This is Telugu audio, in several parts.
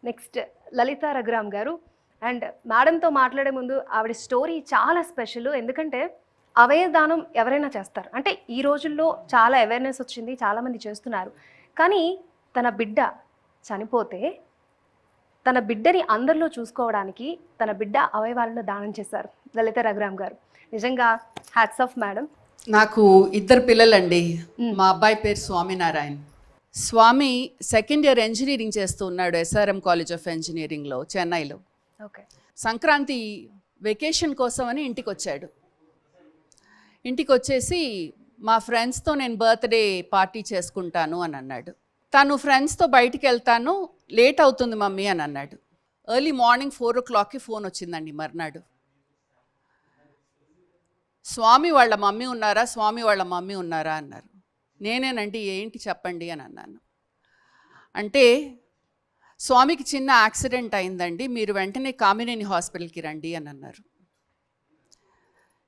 నెక్స్ట్ లలిత రఘురామ్ గారు. అండ్ మేడంతో మాట్లాడే ముందు ఆవిడ స్టోరీ చాలా స్పెషల్. ఎందుకంటే అవయవదానం ఎవరైనా చేస్తారు, అంటే ఈ రోజుల్లో చాలా అవేర్నెస్ వచ్చింది, చాలామంది చేస్తున్నారు. కానీ తన బిడ్డ చనిపోతే తన బిడ్డని అందరిలో చూసుకోవడానికి తన బిడ్డ అవయవాలను దానం చేశారు లలిత రఘురామ్ గారు. నిజంగా హ్యాట్స్ ఆఫ్ మేడం. నాకు 2 పిల్లలండి. మా అబ్బాయి పేరు స్వామినారాయణ్. స్వామి సెకండ్ ఇయర్ ఇంజనీరింగ్ చేస్తూ ఉన్నాడు SRM కాలేజ్ ఆఫ్ ఇంజనీరింగ్లో, చెన్నైలో. ఓకే. సంక్రాంతి వెకేషన్ కోసం అని ఇంటికి వచ్చాడు. ఇంటికి వచ్చేసి మా ఫ్రెండ్స్తో నేను బర్త్డే పార్టీ చేసుకుంటాను అని అన్నాడు. తను ఫ్రెండ్స్తో బయటికి వెళ్తాను, లేట్ అవుతుంది మమ్మీ అని అన్నాడు. ఎర్లీ మార్నింగ్ 4 o'clockకి ఫోన్ వచ్చిందండి మర్నాడు. స్వామి వాళ్ళ మమ్మీ ఉన్నారా, స్వామి వాళ్ళ మమ్మీ ఉన్నారా అన్నారు. నేనేనండి, ఏంటి చెప్పండి అని అన్నాను. అంటే స్వామికి చిన్న యాక్సిడెంట్ అయిందండి, మీరు వెంటనే కామినేని హాస్పిటల్కి రండి అని అన్నారు.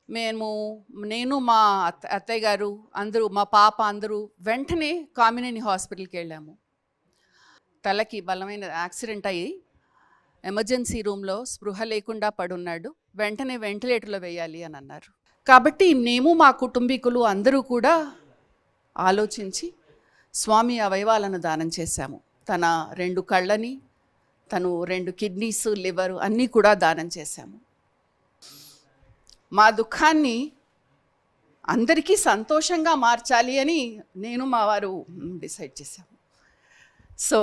నేను మా అత్తయ్య గారు అందరూ, మా పాప అందరూ వెంటనే కామినేని హాస్పిటల్కి వెళ్ళాము. తలకి బలమైన యాక్సిడెంట్ అయ్యి ఎమర్జెన్సీ రూమ్లో స్పృహ లేకుండా పడున్నాడు, వెంటనే వెంటిలేటర్లో వేయాలి అని అన్నారు. కాబట్టి మేము మా కుటుంబీకులు అందరూ కూడా ఆలోచించి స్వామి అవయవాలను దానం చేశాము. తన 2 కళ్ళని, తను 2 కిడ్నీస్, లివర్ అన్నీ కూడా దానం చేశాము. మా దుఃఖాన్ని అందరికీ సంతోషంగా మార్చాలి అని నేను మా వారు డిసైడ్ చేశాము. సో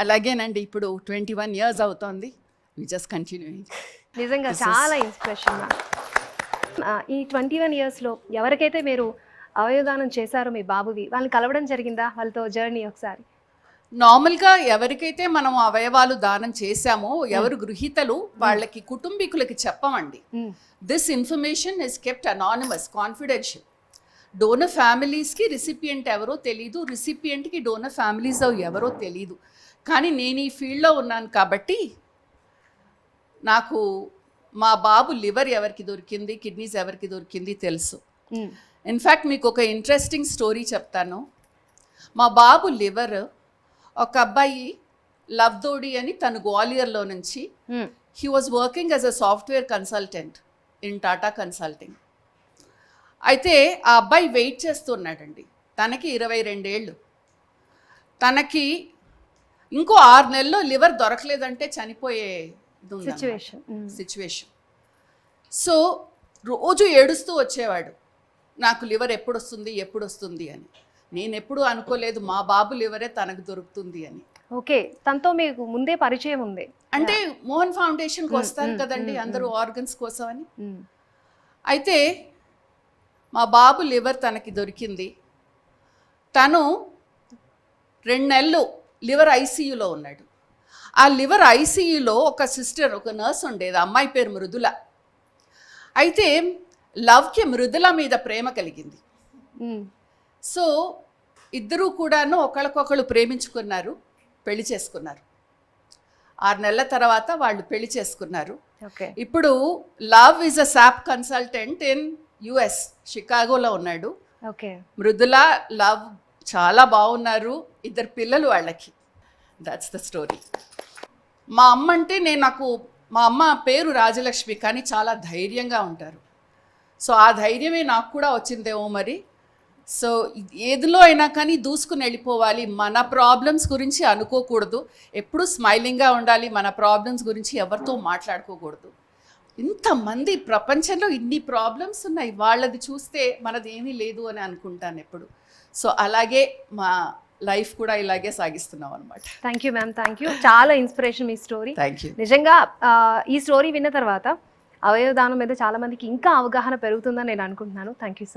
అలాగేనండి, ఇప్పుడు 21 years అవుతోంది. We just continue. నిజంగా చాలా ఇన్స్పిరేషన్. ఈ 21 yearsలో ఎవరికైతే మీరు అవయవదానం చేశారో మీ బాబువి, వాళ్ళని కలవడం జరిగిందా? వాళ్ళతో జర్నీ ఒకసారి. నార్మల్గా ఎవరికైతే మనం అవయవాలు దానం చేశామో, ఎవరు గృహీతలు, వాళ్ళకి కుటుంబీకులకి చెప్పమండి. This information is kept anonymous, confidential. Donor ఫ్యామిలీస్కి రిసిపియంట్ ఎవరో తెలీదు, రిసిపియంట్కి డోనర్ ఫ్యామిలీస్ ఎవరో తెలీదు. కానీ నేను ఈ ఫీల్డ్లో ఉన్నాను కాబట్టి నాకు మా బాబు లివర్ ఎవరికి దొరికింది, కిడ్నీస్ ఎవరికి దొరికింది తెలుసు. ఇన్ఫ్యాక్ట్ మీకు ఒక ఇంట్రెస్టింగ్ స్టోరీ చెప్తాను. మా బాబు లివర్ ఒక అబ్బాయి లవ్దోడి అని తను గ్వాలియర్లో నుంచి, he was working as a software consultant in Tata consulting. అయితే ఆ అబ్బాయి వెయిట్ చేస్తున్నాడండి. తనకి 22 ఏళ్ళు. తనకి ఇంకో 6 నెలల్లో లివర్ దొరకలేదంటే చనిపోయే సిచ్యువేషన్. సో రోజు ఏడుస్తూ వచ్చేవాడు, నాకు లివర్ ఎప్పుడు వస్తుంది అని. నేను ఎప్పుడు అనుకోలేదు మా బాబు లివరే తనకు దొరుకుతుంది అని. ఓకే, తనతో మీకు ముందే పరిచయం ఉంది అంటే మోహన్ ఫౌండేషన్కి వస్తారు కదండి అందరూ ఆర్గన్స్ కోసం అని. అయితే మా బాబు లివర్ తనకి దొరికింది. తను 2 నెలలు లివర్ ఐసీయూలో ఉన్నాడు. ఆ లివర్ ఐసీయూలో ఒక సిస్టర్, ఒక నర్స్ ఉండేది, అమ్మాయి పేరు మృదుల. అయితే లవ్కి మృదుల మీద ప్రేమ కలిగింది. సో ఇద్దరూ కూడాను ఒకళ్ళకొకళ్ళు ప్రేమించుకున్నారు, పెళ్లి చేసుకున్నారు. 6 నెలల తర్వాత వాళ్ళు పెళ్లి చేసుకున్నారు. ఇప్పుడు Lav is a SAP consultant in US, షికాగోలో ఉన్నాడు. మృదుల, లవ్ చాలా బాగున్నారు, 2 పిల్లలు వాళ్ళకి. That's the story. మా అమ్మ అంటే మా అమ్మ పేరు రాజలక్ష్మి, కానీ చాలా ధైర్యంగా ఉంటారు. సో ఆ ధైర్యమే నాకు కూడా వచ్చిందేమో మరి. సో ఏదిలో అయినా కానీ దూసుకుని వెళ్ళిపోవాలి, మన ప్రాబ్లమ్స్ గురించి అనుకోకూడదు, ఎప్పుడూ స్మైలింగ్గా ఉండాలి, మన ప్రాబ్లమ్స్ గురించి ఎవరితో మాట్లాడుకోకూడదు. ఇంతమంది ప్రపంచంలో ఇన్ని ప్రాబ్లమ్స్ ఉన్నాయి, వాళ్ళది చూస్తే మనది ఏమీ లేదు అని అనుకుంటాను ఎప్పుడు. సో అలాగే మా లైఫ్ కూడా ఇలాగే సాగిస్తున్నాం అనమాట. Thank you ma'am, thank you. చాలా ఇన్స్పిరేషన్ మీ స్టోరీ. Thank you. నిజంగా ఈ స్టోరీ విన్న తర్వాత అవయవదానం మీద చాలా మందికి ఇంకా అవగాహన పెరుగుతుందని నేను అనుకుంటున్నాను. Thank you so